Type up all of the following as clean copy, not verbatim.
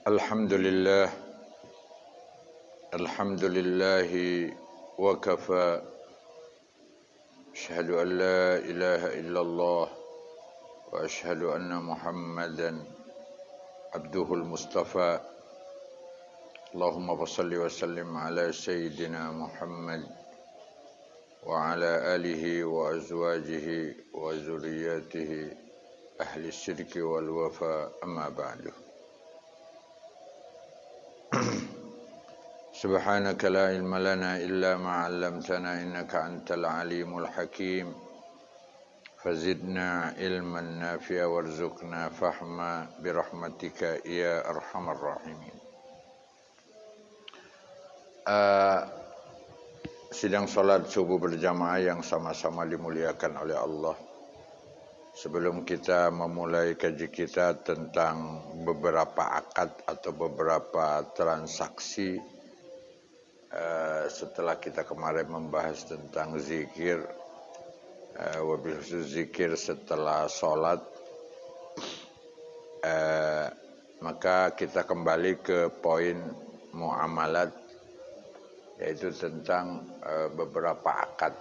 Alhamdulillah wa kafa. Asyhadu an la ilaha illallah wa asyhadu anna Muhammadan abduhul mustafa. Allahumma salli wa sallim ala sayyidina Muhammad wa ala alihi wa azwajihi wa zurriyyatihi ahli syirki wal wafa, amma ba'du. Subhanaka la ilma lana illa ma 'allamtana innaka antal alimul hakim. Fazidna ilman nafi'a warzuqna fahma birahmatika ya arhamar rahimin. Sidang salat subuh berjamaah yang sama-sama dimuliakan oleh Allah. Sebelum kita memulai kaji kita tentang beberapa akad atau beberapa transaksi, setelah kita kemarin membahas tentang zikir, wabil khusus zikir setelah sholat, maka kita kembali ke poin muamalat, yaitu tentang beberapa akad.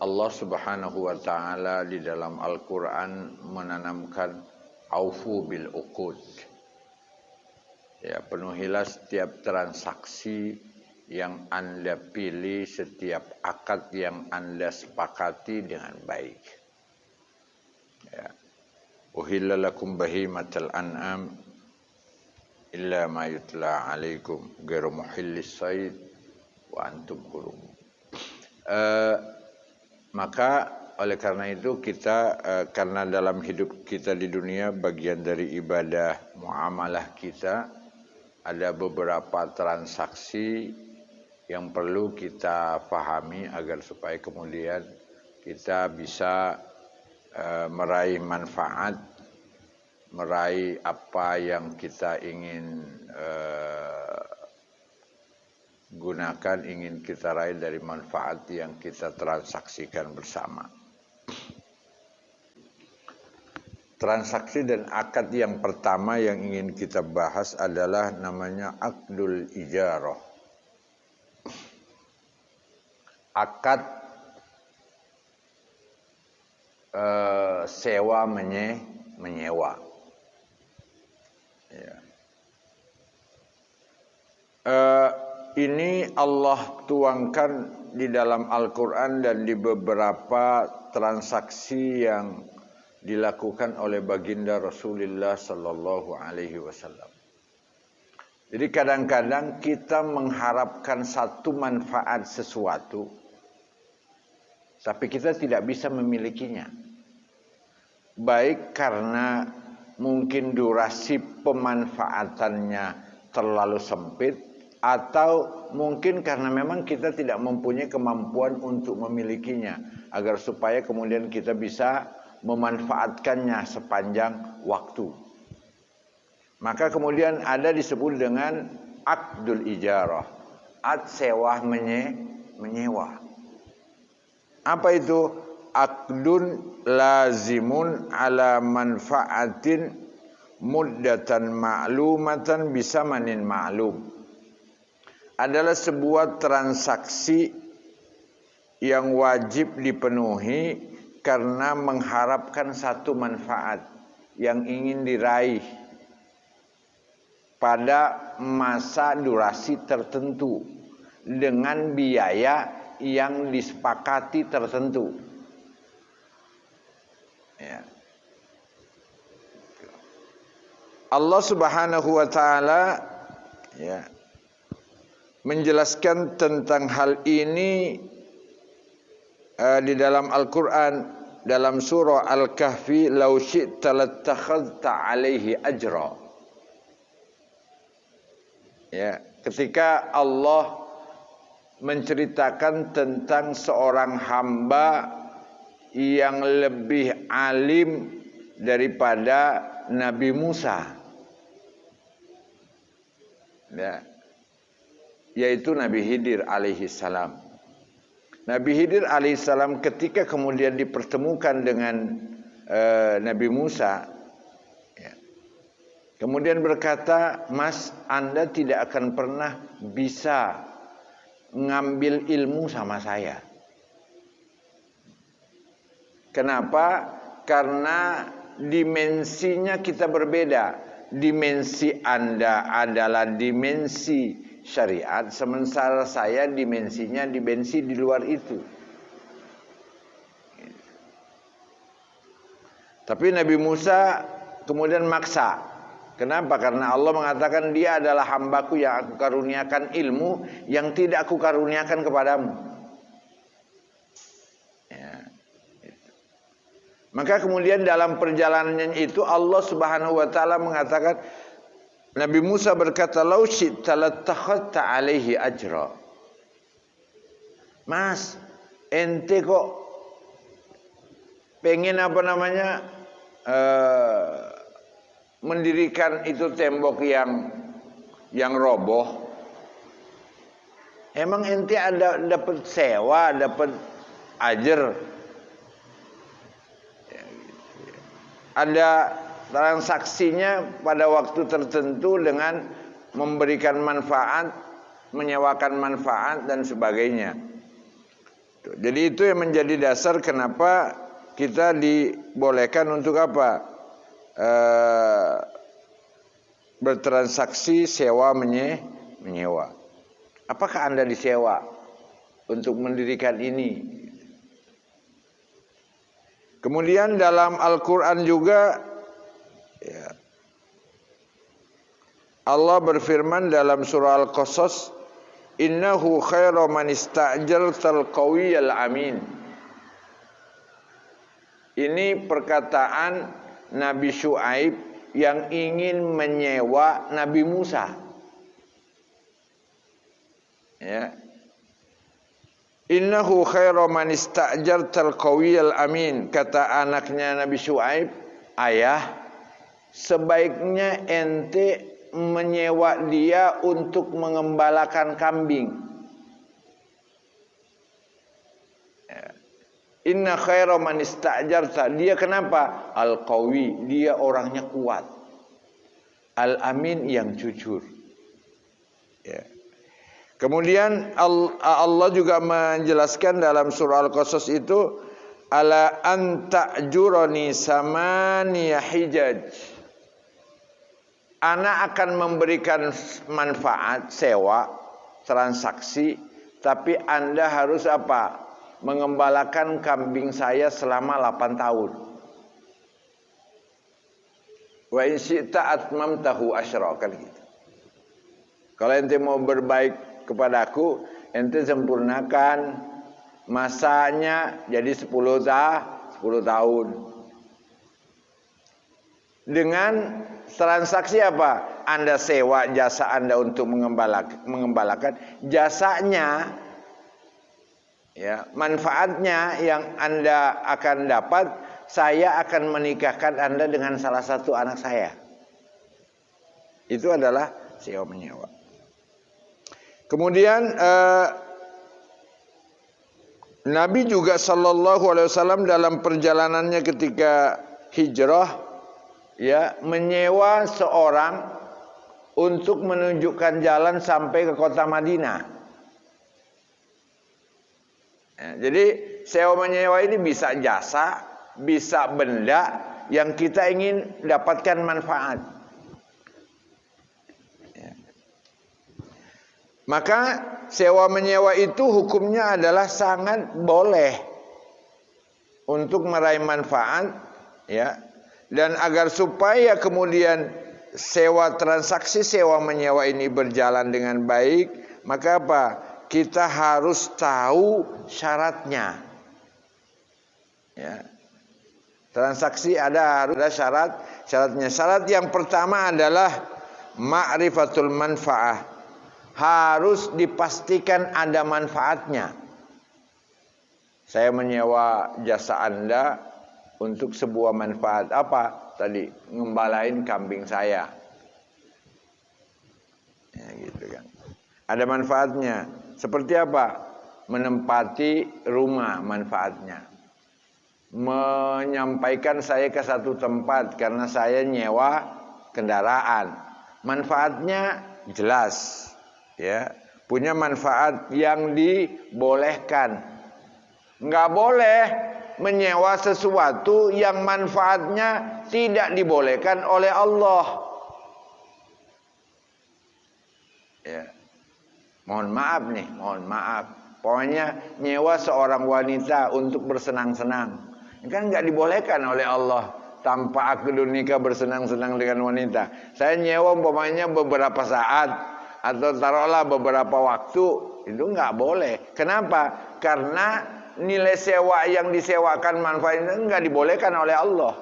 Allah Subhanahu wa taala di dalam Al-Qur'an menanamkan aufu bil uqud. Ya, penuhilah setiap transaksi yang Anda pilih, setiap akad yang Anda sepakati dengan baik. Ya. Uhilla lakum bahimatal an'am illa ma yutla alaikum ghairu muhillis sayd wa antum hurum. Maka oleh karena itu kita karena dalam hidup kita di dunia bagian dari ibadah muamalah kita ada beberapa transaksi yang perlu kita pahami agar supaya kemudian kita bisa meraih manfaat, meraih apa yang kita ingin gunakan, ingin kita raih dari manfaat yang kita transaksikan bersama. Transaksi dan akad yang pertama yang ingin kita bahas adalah namanya akdul ijarah. Akad sewa menyewa. Ya. Ini Allah tuangkan di dalam Al-Quran dan di beberapa transaksi yang dilakukan oleh baginda Rasulullah sallallahu alaihi wasallam. Jadi kadang-kadang kita mengharapkan satu manfaat sesuatu, tapi kita tidak bisa memilikinya. Baik karena mungkin durasi pemanfaatannya terlalu sempit, atau mungkin karena memang kita tidak mempunyai kemampuan untuk memilikinya, agar supaya kemudian kita bisa memanfaatkannya sepanjang waktu. Maka kemudian ada disebut dengan akdul ijarah, ad sewa menyewa. Apa itu? Akdun lazimun ala manfaatin muddatan ma'lumatan bisamanin ma'lum. Adalah sebuah transaksi yang wajib dipenuhi karena mengharapkan satu manfaat yang ingin diraih pada masa durasi tertentu dengan biaya yang disepakati tertentu. Ya. Allah Subhanahu wa taala ya menjelaskan tentang hal ini di dalam Al-Quran, dalam surah Al-Kahfi, "Lau syi'ta lattakhadhta 'alaihi ajra." Ya, ketika Allah menceritakan tentang seorang hamba yang lebih alim daripada Nabi Musa, ya, yaitu Nabi Khidir alaihi salam. Nabi Khidir alaihissalam ketika kemudian dipertemukan dengan Nabi Musa, ya, Kemudian berkata, Mas, Anda tidak akan pernah bisa ngambil ilmu sama saya. Kenapa? Karena dimensinya kita berbeda. Dimensi Anda adalah dimensi syariat, sementara saya dimensinya dimensi di luar itu. Tapi Nabi Musa kemudian maksa. Kenapa? Karena Allah mengatakan dia adalah hambaku yang aku karuniakan ilmu yang tidak aku karuniakan kepadamu. Ya, gitu. Maka kemudian dalam perjalanannya itu Allah Subhanahu wa taala mengatakan, Nabi Musa berkata, "Lau syi'ta lattakhadta 'alaihi ajra." Mas, ente kok pengen mendirikan itu tembok yang roboh. Emang ente ada dapat sewa, dapat ajar? Ada transaksinya pada waktu tertentu dengan memberikan manfaat, menyewakan manfaat dan sebagainya. Jadi itu yang menjadi dasar kenapa kita dibolehkan untuk apa? Bertransaksi sewa menyewa. Apakah Anda disewa untuk mendirikan ini? Kemudian dalam Al-Quran juga ya, Allah berfirman dalam surah Al-Qasas, Innahu khairu man ista'jaltal qawiyal amin. Ini perkataan Nabi Syuaib yang ingin menyewa Nabi Musa. Ya. Innahu khairu man ista'jaltal qawiyal amin. Kata anaknya Nabi Syuaib, ayah, sebaiknya ente menyewa dia untuk mengembalakan kambing. Inna khaira man ista'jarta. Dia kenapa? Al-qawi, dia orangnya kuat. Al-amin, yang jujur. Ya. Kemudian Allah juga menjelaskan dalam surah Al-Qasas itu, ala anta'jurani samaniya hijaj. Anak akan memberikan manfaat, sewa, transaksi, tapi Anda harus apa? Mengembalakan kambing saya selama 8 tahun. Wa in syi'ta atmamtahu asyra, kan gitu. Kalau ente mau berbaik kepadaku, ente sempurnakan masanya jadi 10 tahun. Dengan transaksi apa? Anda sewa jasa Anda untuk mengembalakan jasanya, ya, manfaatnya yang Anda akan dapat, saya akan menikahkan Anda dengan salah satu anak saya. Itu adalah sewa menyewa. Kemudian Nabi juga sallallahu alaihi wasallam dalam perjalanannya ketika hijrah, ya, menyewa seorang untuk menunjukkan jalan sampai ke kota Madinah. Ya, jadi sewa menyewa ini bisa jasa, bisa benda yang kita ingin dapatkan manfaat. Ya. Maka sewa menyewa itu hukumnya adalah sangat boleh untuk meraih manfaat, ya. Dan agar supaya kemudian sewa transaksi sewa menyewa ini berjalan dengan baik, maka apa? Kita harus tahu syaratnya. Ya. Transaksi harus ada syaratnya. Syarat yang pertama adalah ma'rifatul manfaah. Harus dipastikan ada manfaatnya. Saya menyewa jasa Anda untuk sebuah manfaat apa? Tadi ngembalain kambing saya. Ya, gitu kan. Ada manfaatnya. Seperti apa? Menempati rumah, manfaatnya. Menyampaikan saya ke satu tempat karena saya nyewa kendaraan. Manfaatnya jelas, ya, punya manfaat yang dibolehkan. Nggak boleh menyewa sesuatu yang manfaatnya tidak dibolehkan oleh Allah. Ya. Mohon maaf. Pokoknya nyewa seorang wanita untuk bersenang-senang, kan nggak dibolehkan oleh Allah. Tanpa akad nikah bersenang-senang dengan wanita. Saya nyewa umpamanya beberapa saat atau taruhlah beberapa waktu, itu nggak boleh. Kenapa? Karena nilai sewa yang disewakan manfaatnya nggak dibolehkan oleh Allah.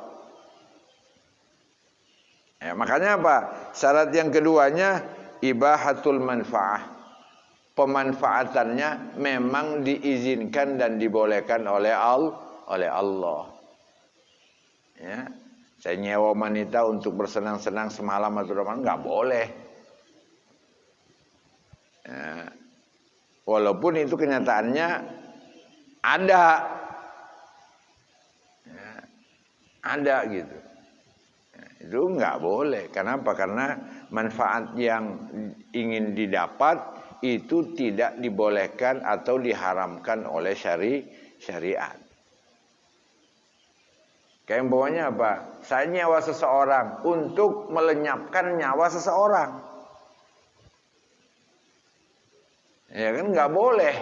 Ya, makanya apa? Syarat yang keduanya ibahatul manfaah. Pemanfaatannya memang diizinkan dan dibolehkan oleh Allah. Ya, saya nyewa wanita untuk bersenang-senang semalam atau malam nggak boleh. Ya, walaupun itu kenyataannya ada, ya, ada gitu. Ya, itu nggak boleh. Kenapa? Karena manfaat yang ingin didapat itu tidak dibolehkan atau diharamkan oleh syariat. Kayak bawahnya apa? Saya nyawa seseorang untuk melenyapkan nyawa seseorang. Ya kan nggak boleh.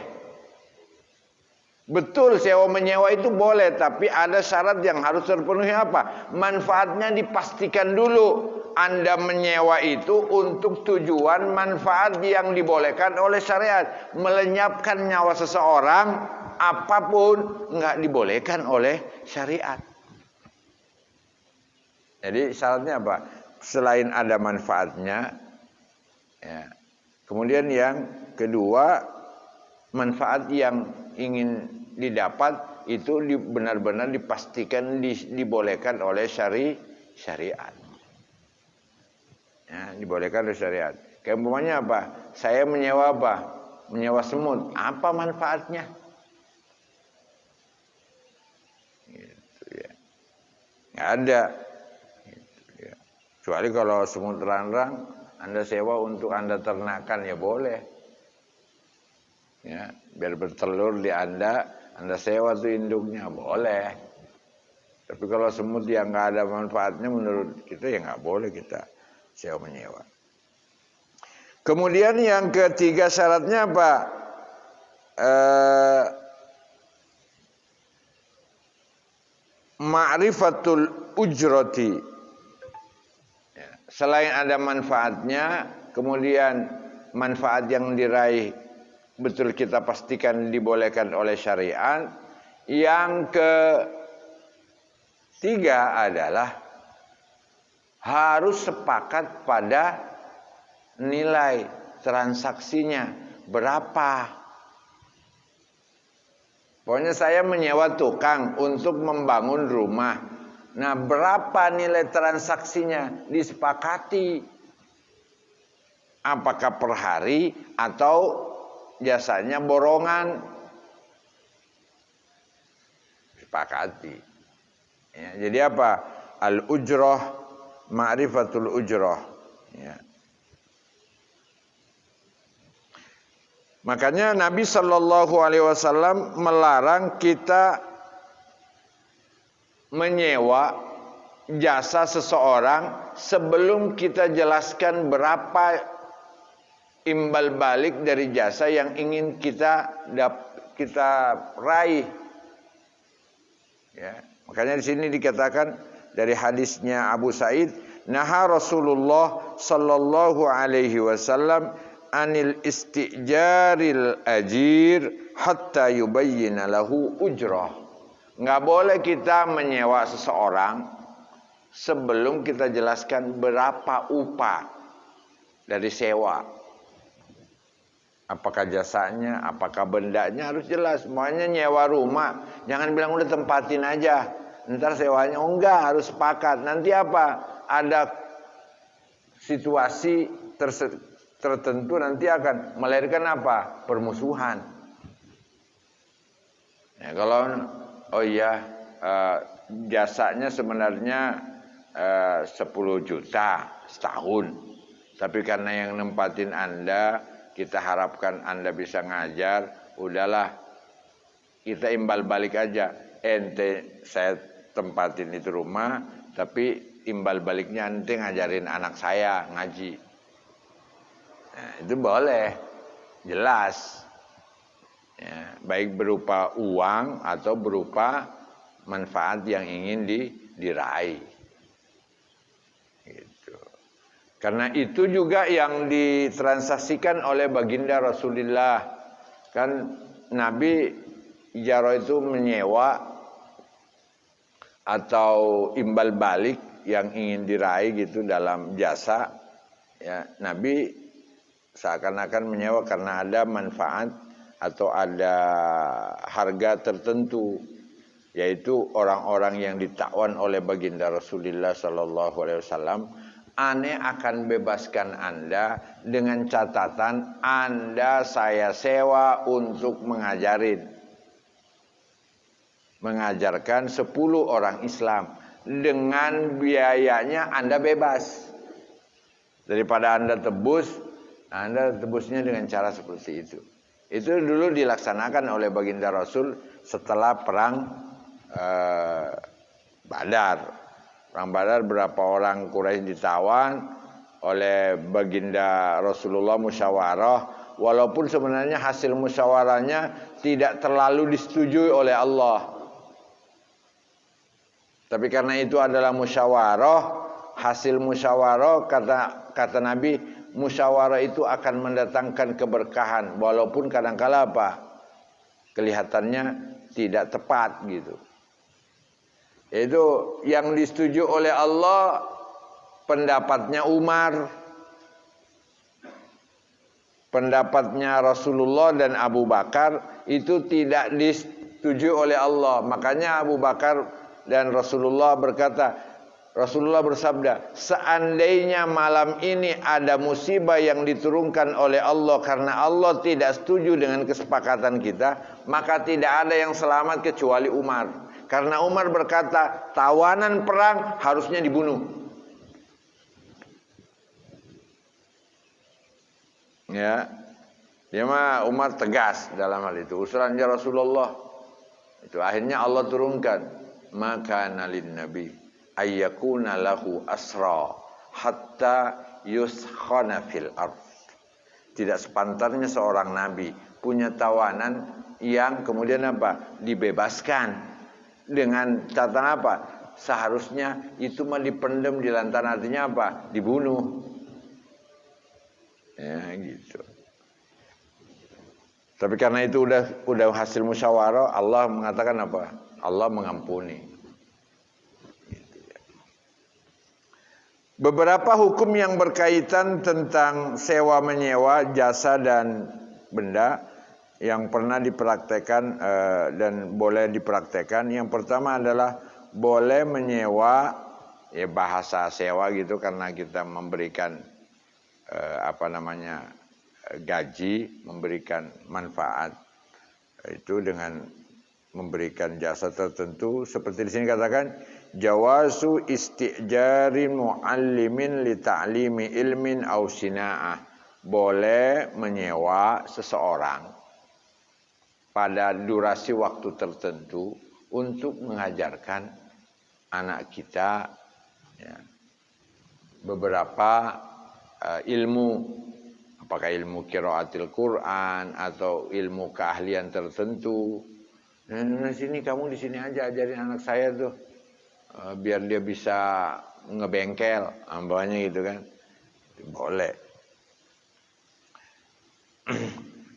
Betul sewa menyewa itu boleh, tapi ada syarat yang harus terpenuhi apa? Manfaatnya dipastikan dulu. Anda menyewa itu untuk tujuan manfaat yang dibolehkan oleh syariat. Melenyapkan nyawa seseorang apapun nggak dibolehkan oleh syariat. Jadi syaratnya apa? Selain ada manfaatnya, ya. Kemudian yang kedua, manfaat yang ingin didapat itu benar-benar dipastikan dibolehkan oleh syariat. Ya, dibolehkan oleh syariat. Kayak umpamanya apa? Saya menyewa apa? Menyewa semut. Apa manfaatnya? Gitu ya. Nggak ada. Kecuali kalau semut terang-terang Anda sewa untuk Anda ternakkan, ya boleh. Ya, biar bertelur di Anda sewa tuh induknya, boleh. Tapi kalau semut yang nggak ada manfaatnya menurut kita, ya nggak boleh kita sewa menyewa. Kemudian yang ketiga syaratnya apa? Ma'rifatul ujrati. Selain ada manfaatnya, kemudian manfaat yang diraih betul kita pastikan dibolehkan oleh syariat. Yang ketiga adalah harus sepakat pada nilai transaksinya berapa. Pokoknya saya menyewa tukang untuk membangun rumah. Nah, berapa nilai transaksinya disepakati? Apakah per hari atau jasanya borongan? Disepakati. Ya, jadi apa? Al-ujrah, ma'rifatul ujrah. Ya. Makanya Nabi SAW melarang kita menyewa jasa seseorang sebelum kita jelaskan berapa imbal balik dari jasa yang ingin kita raih. Ya, makanya di sini dikatakan dari hadisnya Abu Sa'id, naha Rasulullah sallallahu alaihi wasallam anil istijaril ajir hatta yubayyana lahu ujrah. Nggak boleh kita menyewa seseorang sebelum kita jelaskan berapa upah dari sewa. Apakah jasanya, apakah bendanya, harus jelas. Semuanya nyewa rumah, jangan bilang udah tempatin aja, ntar sewanya. Oh enggak, harus sepakat. Nanti apa? Ada situasi tertentu nanti akan melahirkan apa? Permusuhan. Ya, kalau oh iya, jasanya sebenarnya 10 juta setahun. Tapi karena yang nempatin Anda, kita harapkan Anda bisa ngajar, udahlah kita imbal balik aja. Ente saya tempatin itu rumah, tapi imbal baliknya ente ngajarin anak saya ngaji. Nah, itu boleh, jelas. Ya, baik berupa uang atau berupa manfaat yang ingin diraih. Gitu. Karena itu juga yang ditransaksikan oleh baginda Rasulullah. Kan Nabi ijarah itu menyewa atau imbal balik yang ingin diraih gitu dalam jasa. Ya, Nabi seakan-akan menyewa karena ada manfaat atau ada harga tertentu, yaitu orang-orang yang ditakwan oleh baginda Rasulullah sallallahu alaihi wasallam, ane akan bebaskan Anda dengan catatan Anda saya sewa untuk mengajarkan 10 orang Islam, dengan biayanya Anda bebas. Daripada Anda tebusnya dengan cara seperti itu. Itu dulu dilaksanakan oleh baginda Rasul setelah perang Badar. Perang Badar berapa orang Quraisy ditawan oleh baginda Rasulullah musyawarah, walaupun sebenarnya hasil musyawarahnya tidak terlalu disetujui oleh Allah. Tapi karena itu adalah musyawarah, hasil musyawarah kata Nabi, musyawarah itu akan mendatangkan keberkahan, walaupun kadang-kala kelihatannya tidak tepat gitu. Itu yang disetujui oleh Allah pendapatnya Umar, pendapatnya Rasulullah dan Abu Bakar itu tidak disetujui oleh Allah. Makanya Abu Bakar dan Rasulullah Rasulullah bersabda, seandainya malam ini ada musibah yang diturunkan oleh Allah karena Allah tidak setuju dengan kesepakatan kita, maka tidak ada yang selamat kecuali Umar. Karena Umar berkata, tawanan perang harusnya dibunuh. Ya, dia mah Umar tegas dalam hal itu. Usulannya Rasulullah. Itu akhirnya Allah turunkan, maka nalin nabi ayyakuna lahu asra hatta yuskhana fil ard. Tidak sepantasnya seorang nabi punya tawanan yang kemudian dibebaskan dengan catatan seharusnya itu mah dipendam di lantaran, artinya dibunuh. Ya gitu. Tapi karena itu udah hasil musyawarah, Allah mengatakan Allah mengampuni. Beberapa hukum yang berkaitan tentang sewa menyewa jasa dan benda yang pernah dipraktekkan dan boleh dipraktekkan. Yang pertama adalah boleh menyewa, ya bahasa sewa gitu karena kita memberikan gaji, memberikan manfaat itu dengan memberikan jasa tertentu. Seperti di sini katakan, jawazu istijarin muallimin li ta'limi ilmin aw sina'ah. Boleh menyewa seseorang pada durasi waktu tertentu untuk mengajarkan anak kita beberapa ilmu, apakah ilmu qiraatil Quran atau ilmu keahlian tertentu. Nah, sini kamu di sini aja ajarin anak saya tuh, biar dia bisa ngebengkel, ambanya gitu kan. Boleh.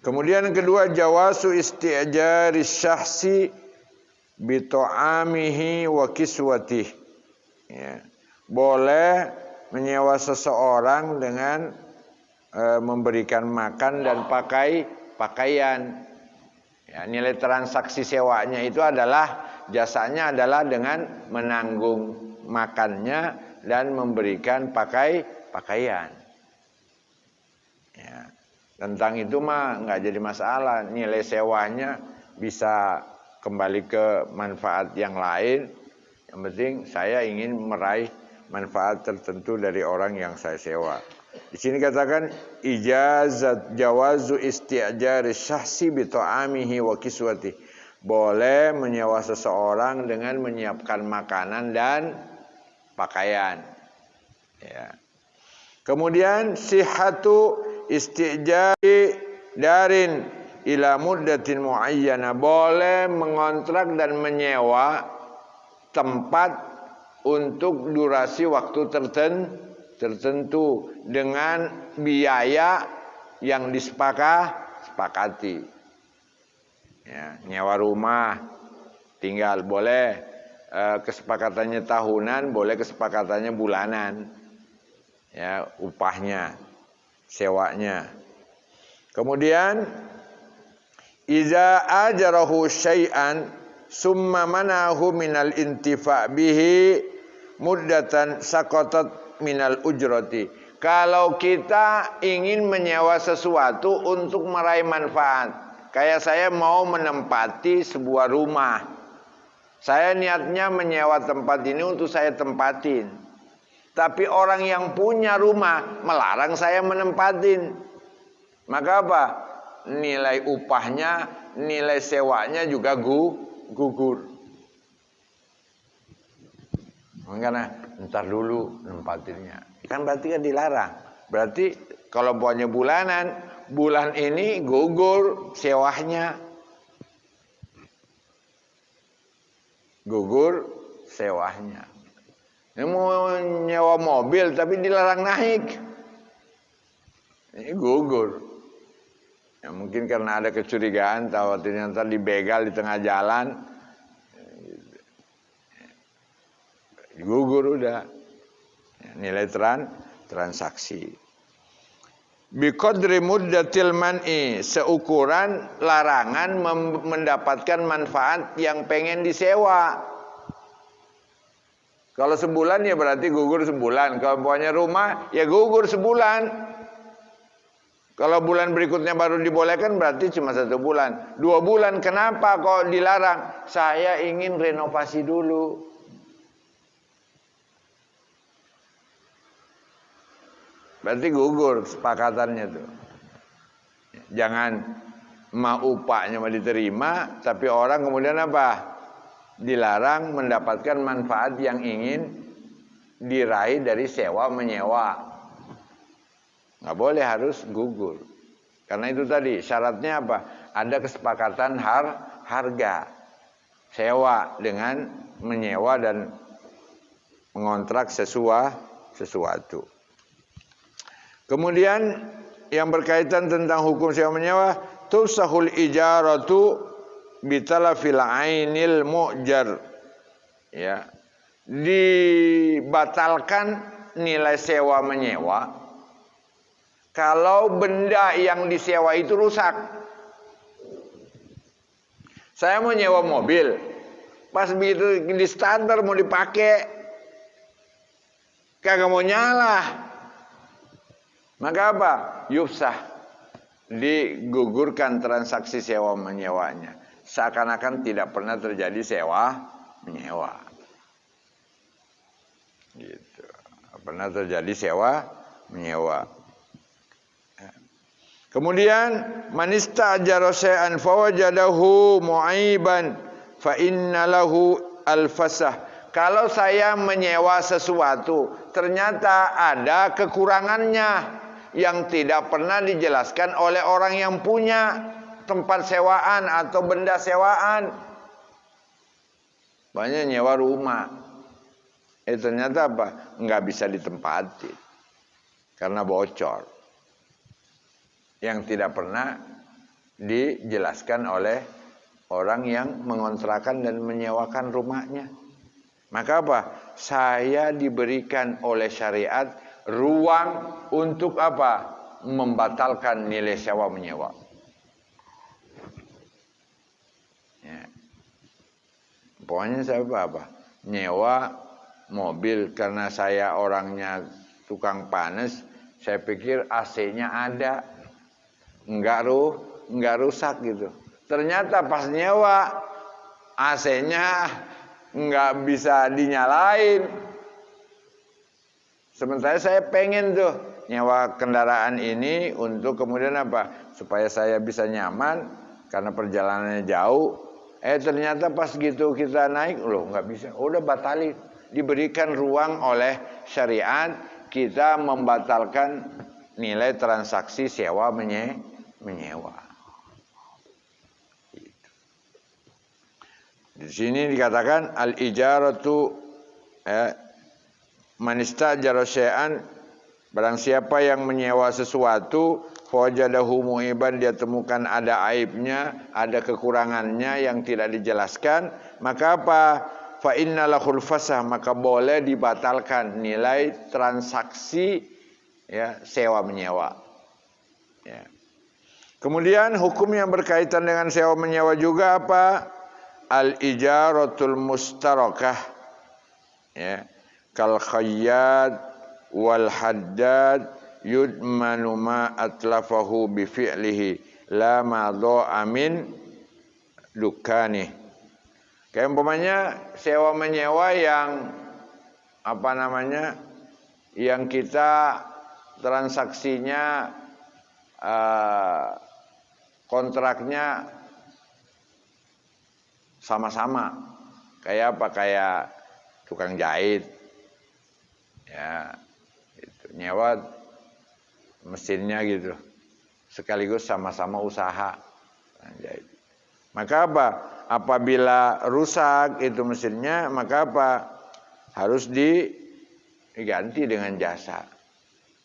Kemudian yang kedua, jawazu isti'jari syahsi bi ta'amihi wa kiswatih. Ya. Boleh menyewa seseorang dengan memberikan makan dan pakaian. Ya, nilai transaksi sewanya itu adalah jasanya adalah dengan menanggung makannya dan memberikan pakaian. Ya. Tentang itu mah nggak jadi masalah, nilai sewanya bisa kembali ke manfaat yang lain. Yang penting saya ingin meraih manfaat tertentu dari orang yang saya sewa. Di sini katakan ijazat jawazu isti'jari syahsi bi ta'amihi wa kiswati. Boleh menyewa seseorang dengan menyiapkan makanan dan pakaian. Ya. Kemudian sihhatu isti'jari darin ila muddatin muayyana. Boleh mengontrak dan menyewa tempat untuk durasi waktu tertentu dengan biaya yang disepakati. Ya, nyewa rumah tinggal boleh, kesepakatannya tahunan, boleh kesepakatannya bulanan. Ya, upahnya, sewanya. Kemudian iza ajarahu syai'an summa manahu minal intifa' bihi muddatan saqatat minal ujrati. Kalau kita ingin menyewa sesuatu untuk meraih manfaat, kayak saya mau menempati sebuah rumah, saya niatnya menyewa tempat ini untuk saya tempatin, tapi orang yang punya rumah melarang saya menempatin, maka apa? Nilai upahnya, nilai sewanya juga gugur. Karena ntar dulu nempatinnya, kan berarti kan dilarang. Berarti kalau buahnya bulanan, bulan ini gugur sewanya. Gugur sewanya. Ini mau nyewa mobil tapi dilarang naik, ini gugur. Ya, mungkin karena ada kecurigaan, tahu ternyata dibegal di tengah jalan, gugur udah. Ya, nilai transaksi. Biqadri muddatil man'i, seukuran larangan mendapatkan manfaat yang pengen disewa. Kalau sebulan ya berarti gugur sebulan. Kalau punya rumah ya gugur sebulan. Kalau bulan berikutnya baru dibolehkan berarti cuma 1 bulan. 2 bulan, kenapa kok dilarang? Saya ingin renovasi dulu. Berarti gugur kesepakatannya tuh. Jangan upahnya mau diterima, tapi orang kemudian apa? Dilarang mendapatkan manfaat yang ingin diraih dari sewa menyewa. Nggak boleh, harus gugur. Karena itu tadi syaratnya apa? Ada kesepakatan harga sewa dengan menyewa dan mengontrak sesuatu. Kemudian yang berkaitan tentang hukum sewa menyewa, tusahul ijaratu bitalafil ainil mu'jar. Ya. Dibatalkan nilai sewa menyewa kalau benda yang disewa itu rusak. Saya mau nyewa mobil, pas begitu di starter mau dipakai, kagak mau nyala. Maka apa? Yufsah, digugurkan transaksi sewa menyewanya. Seakan-akan tidak pernah terjadi sewa menyewa. Gitu. Pernah terjadi sewa menyewa. Kemudian manista ajara syai'an fawajadahu mu'aiban fa inna lahu al-fasah. Kalau saya menyewa sesuatu ternyata ada kekurangannya yang tidak pernah dijelaskan oleh orang yang punya tempat sewaan atau benda sewaan. Banyak nyewa rumah, ternyata apa? Nggak bisa ditempati karena bocor, yang tidak pernah dijelaskan oleh orang yang mengontrakan dan menyewakan rumahnya. Maka apa? Saya diberikan oleh syariat ruang untuk apa? Membatalkan nilai sewa menyewa. Ya. Pokoknya saya apa? Nyewa mobil karena saya orangnya tukang panas, saya pikir AC-nya ada. Enggak rusak gitu. Ternyata pas nyewa AC-nya enggak bisa dinyalain. Sementara saya pengen tuh nyewa kendaraan ini untuk kemudian apa? Supaya saya bisa nyaman karena perjalanannya jauh. Ternyata pas gitu kita naik loh nggak bisa. Udah batalin. Diberikan ruang oleh syariat kita membatalkan nilai transaksi sewa menyewa. Di sini dikatakan al-ijaratu man istajara syai'an, barang siapa yang menyewa sesuatu fawajadahu mu'iban, dia temukan ada aibnya, ada kekurangannya yang tidak dijelaskan, maka apa? Fa inna lahul fasah, maka boleh dibatalkan nilai transaksi ya sewa menyewa. Ya. Kemudian hukum yang berkaitan dengan sewa menyewa juga apa? Al-ijaratul mustarakah. Ya. Kal khayyad wal haddad yudmanu ma atlafahu bi fi'lihi la ma dha'a min dukani. Kayak umpamanya sewa menyewa yang apa namanya? Yang kita transaksinya kontraknya sama-sama. Kayak apa? Kayak tukang jahit. Ya, itu nyewa mesinnya gitu. Sekaligus sama-sama usaha jahit. Maka apa? Apabila rusak itu mesinnya, maka apa? Harus diganti dengan jasa.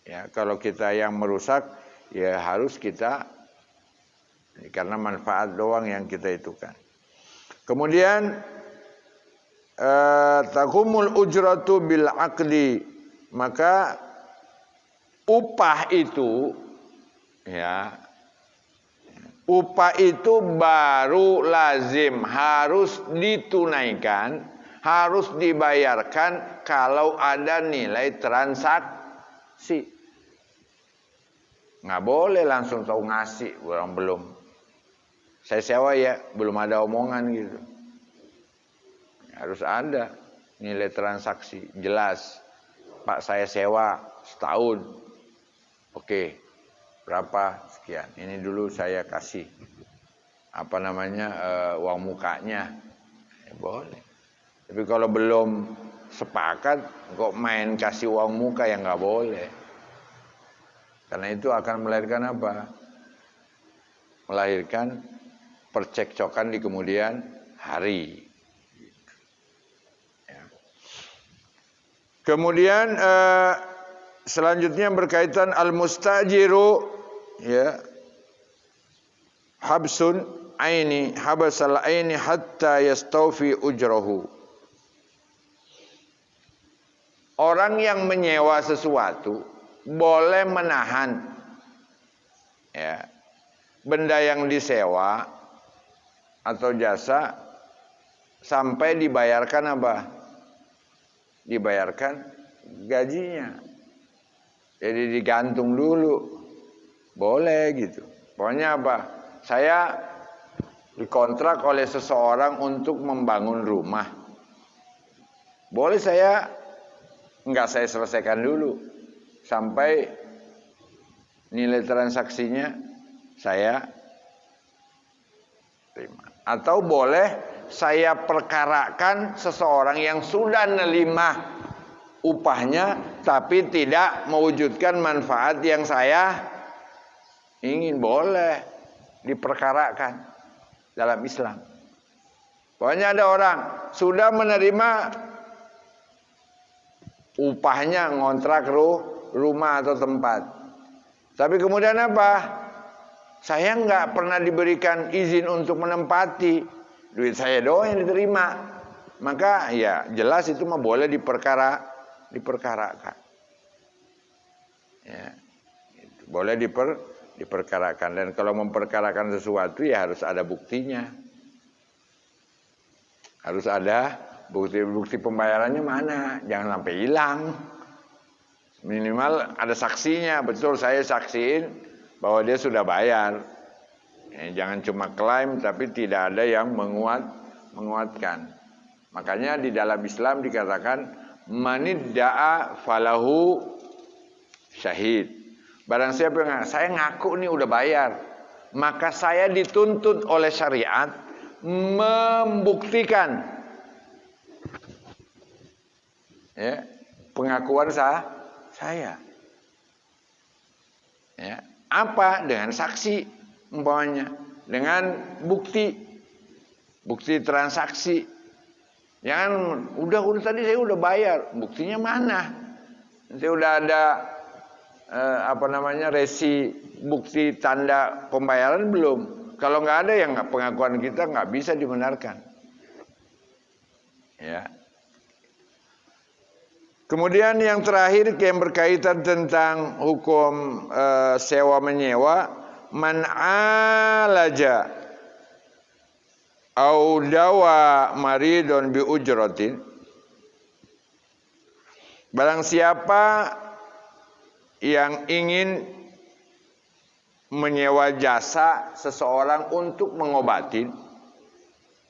Ya, kalau kita yang merusak, ya harus kita, karena manfaat doang yang kita itukan. Kemudian taqumul ujratu bil aqdi, maka upah itu ya, upah itu baru lazim harus ditunaikan, harus dibayarkan kalau ada nilai transaksi. Nggak boleh langsung tahu ngasih orang belum. Saya sewa ya, belum ada omongan gitu. Harus ada nilai transaksi jelas. Pak, saya sewa setahun. Oke. Berapa? Sekian. Ini dulu saya kasih apa namanya uang mukanya. Ya, boleh. Tapi kalau belum sepakat kok main kasih uang muka, ya nggak boleh. Karena itu akan melahirkan apa? Melahirkan percekcokan di kemudian hari. Ya. Kemudian selanjutnya berkaitan al-mustajiru, ya, habsun aini, habasal aini hatta yastawfi ujrahu. Orang yang menyewa sesuatu boleh menahan ya benda yang disewa atau jasa sampai dibayarkan apa? Dibayarkan gajinya. Jadi digantung dulu. Boleh gitu. Pokoknya apa? Saya dikontrak oleh seseorang untuk membangun rumah. Boleh enggak saya selesaikan dulu sampai nilai transaksinya saya terima. Atau boleh saya perkarakan seseorang yang sudah menerima upahnya tapi tidak mewujudkan manfaat yang saya ingin. Boleh diperkarakan dalam Islam. Pokoknya ada orang sudah menerima upahnya ngontrak rumah atau tempat, tapi kemudian apa? Saya nggak pernah diberikan izin untuk menempati, duit saya doang yang diterima. Maka ya jelas itu mah boleh diperkarakan. Ya, boleh diperkarakan. Dan kalau memperkarakan sesuatu ya harus ada buktinya. Harus ada bukti pembayarannya mana, jangan sampai hilang. Minimal ada saksinya, betul saya saksiin bahwa dia sudah bayar. Jangan cuma klaim tapi tidak ada yang menguatkan. Makanya di dalam Islam dikatakan manidda'a falahu syahid. Barang siapa yang saya ngaku nih udah bayar, maka saya dituntut oleh syariat membuktikan ya, pengakuan saya. Ya, apa? Dengan saksi umpamanya, dengan bukti transaksi. Jangan udah tadi saya udah bayar, buktinya mana? Saya udah ada resi bukti tanda pembayaran belum? Kalau nggak ada, yang pengakuan kita nggak bisa dibenarkan. Ya. Kemudian yang terakhir yang berkaitan tentang hukum sewa menyewa, man alaja au dawa maridun bi ujratin. Barang siapa yang ingin menyewa jasa seseorang untuk mengobati,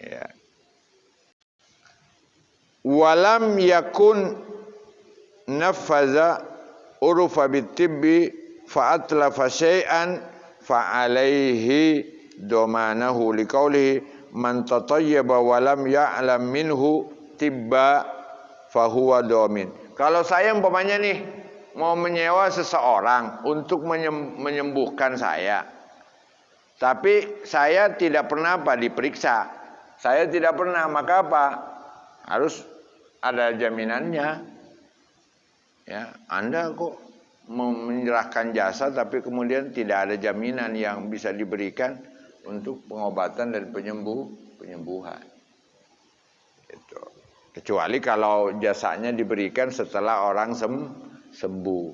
ya, walam yakun nafaza urufa bitibbi fa'atlafa syai'an fa'alaihi domanahu liqaulihi man tatayyaba walam ya'lam minhu tibba fahuwa domin. Kalau saya umpamanya nih mau menyewa seseorang untuk menyembuhkan saya, tapi saya tidak pernah diperiksa, saya tidak pernah, maka apa? Harus ada jaminannya. Ya, Anda kok menyerahkan jasa tapi kemudian tidak ada jaminan yang bisa diberikan untuk pengobatan dan penyembuhan. Gitu. Kecuali kalau jasanya diberikan setelah orang sembuh.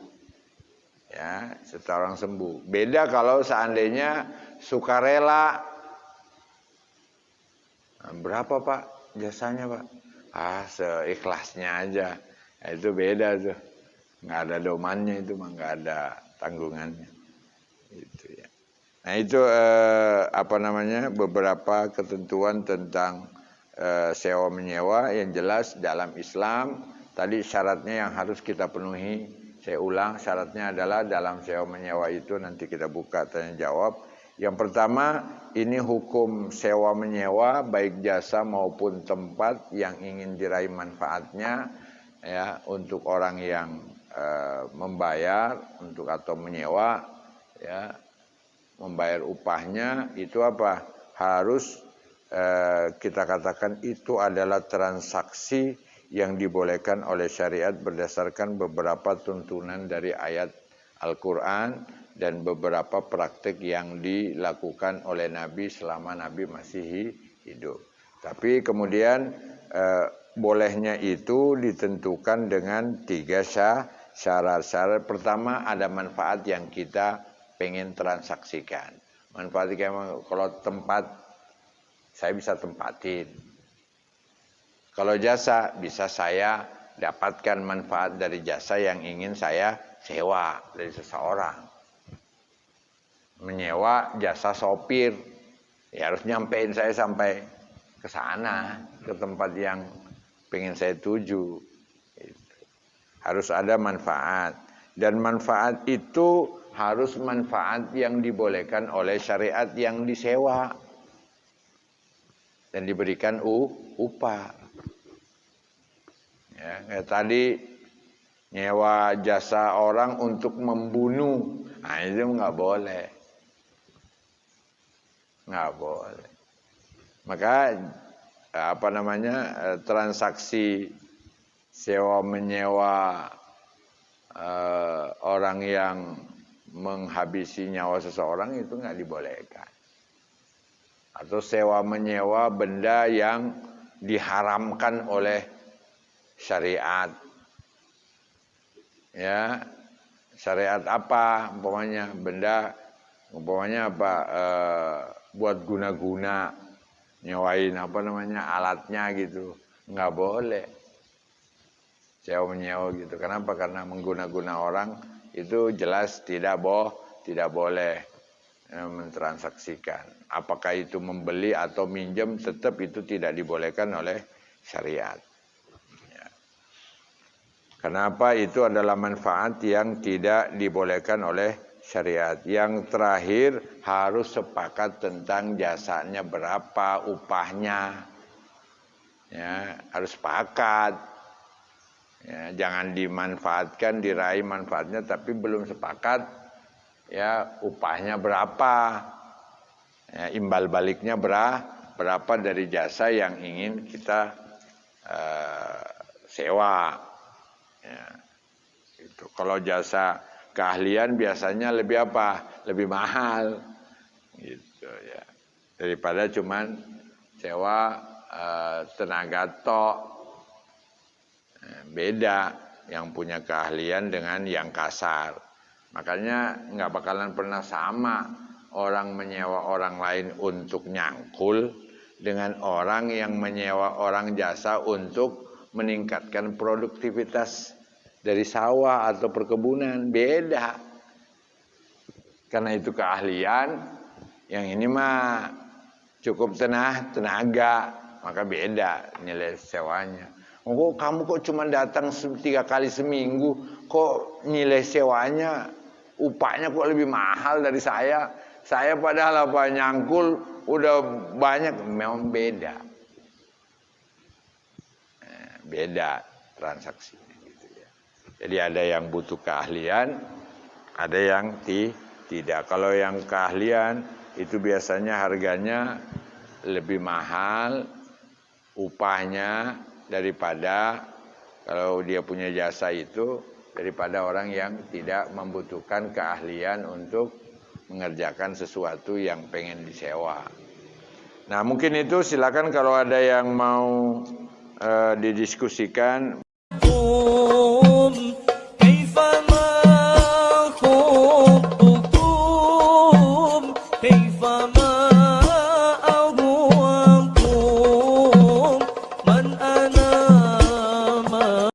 Ya, setelah orang sembuh. Beda kalau seandainya sukarela. Berapa Pak jasanya Pak? Seikhlasnya aja. Nah, itu beda tuh. Nggak ada domannya itu, nggak ada tanggungannya. Itu ya. Nah itu beberapa ketentuan tentang sewa menyewa yang jelas dalam Islam. Tadi syaratnya yang harus kita penuhi, saya ulang, syaratnya adalah dalam sewa menyewa itu nanti kita buka tanya jawab. Yang pertama, ini hukum sewa menyewa baik jasa maupun tempat yang ingin diraih manfaatnya ya untuk orang yang membayar untuk atau menyewa ya, membayar upahnya itu apa? Harus kita katakan itu adalah transaksi yang dibolehkan oleh syariat berdasarkan beberapa tuntunan dari ayat Al-Quran dan beberapa praktik yang dilakukan oleh Nabi selama Nabi masih hidup. Tapi kemudian bolehnya itu ditentukan dengan 3 syarat. Pertama, ada manfaat yang kita pengen transaksikan. Manfaat kalau tempat saya bisa tempatin. Kalau jasa bisa saya dapatkan manfaat dari jasa yang ingin saya sewa dari seseorang. Menyewa jasa sopir, ya harus nyampein saya sampai ke sana, ke tempat yang pengen saya tuju. Harus ada manfaat. Dan manfaat itu harus manfaat yang dibolehkan oleh syariat yang disewa. Dan diberikan upah. Ya, kayak tadi nyewa jasa orang untuk membunuh. Nah itu nggak boleh. Nggak boleh. Maka transaksi sewa menyewa orang yang menghabisi nyawa seseorang itu nggak dibolehkan. Atau sewa menyewa benda yang diharamkan oleh syariat. Ya, syariat apa? Umpamanya buat guna-guna nyewain alatnya gitu, nggak boleh sewa menyewa gitu. Kenapa? Karena mengguna-guna orang itu jelas tidak boleh mentransaksikan. Apakah itu membeli atau minjem, tetap itu tidak dibolehkan oleh syariat. Ya. Kenapa? Itu adalah manfaat yang tidak dibolehkan oleh syariat. Yang terakhir harus sepakat tentang jasanya berapa, upahnya. Ya, harus sepakat. Ya, jangan dimanfaatkan, diraih manfaatnya tapi belum sepakat ya upahnya berapa. Ya, imbal baliknya berapa dari jasa yang ingin kita sewa. Ya, itu. Kalau jasa keahlian biasanya lebih apa? Lebih mahal, gitu ya. Daripada cuman sewa tenaga tok. Beda yang punya keahlian dengan yang kasar. Makanya nggak bakalan pernah sama orang menyewa orang lain untuk nyangkul dengan orang yang menyewa orang jasa untuk meningkatkan produktivitas dari sawah atau perkebunan. Beda. Karena itu keahlian, yang ini mah cukup tenaga, maka beda nilai sewanya. Oh, kamu kok cuma datang 3 kali seminggu, kok nilai sewanya, upahnya kok lebih mahal dari saya? Saya padahal apa nyangkul udah banyak, memang beda. Beda transaksinya gitu ya. Jadi ada yang butuh keahlian, ada yang tidak. Kalau yang keahlian itu biasanya harganya lebih mahal, upahnya daripada kalau dia punya jasa itu, daripada orang yang tidak membutuhkan keahlian untuk mengerjakan sesuatu yang pengen disewa. Nah mungkin itu, silakan kalau ada yang mau didiskusikan. كيفما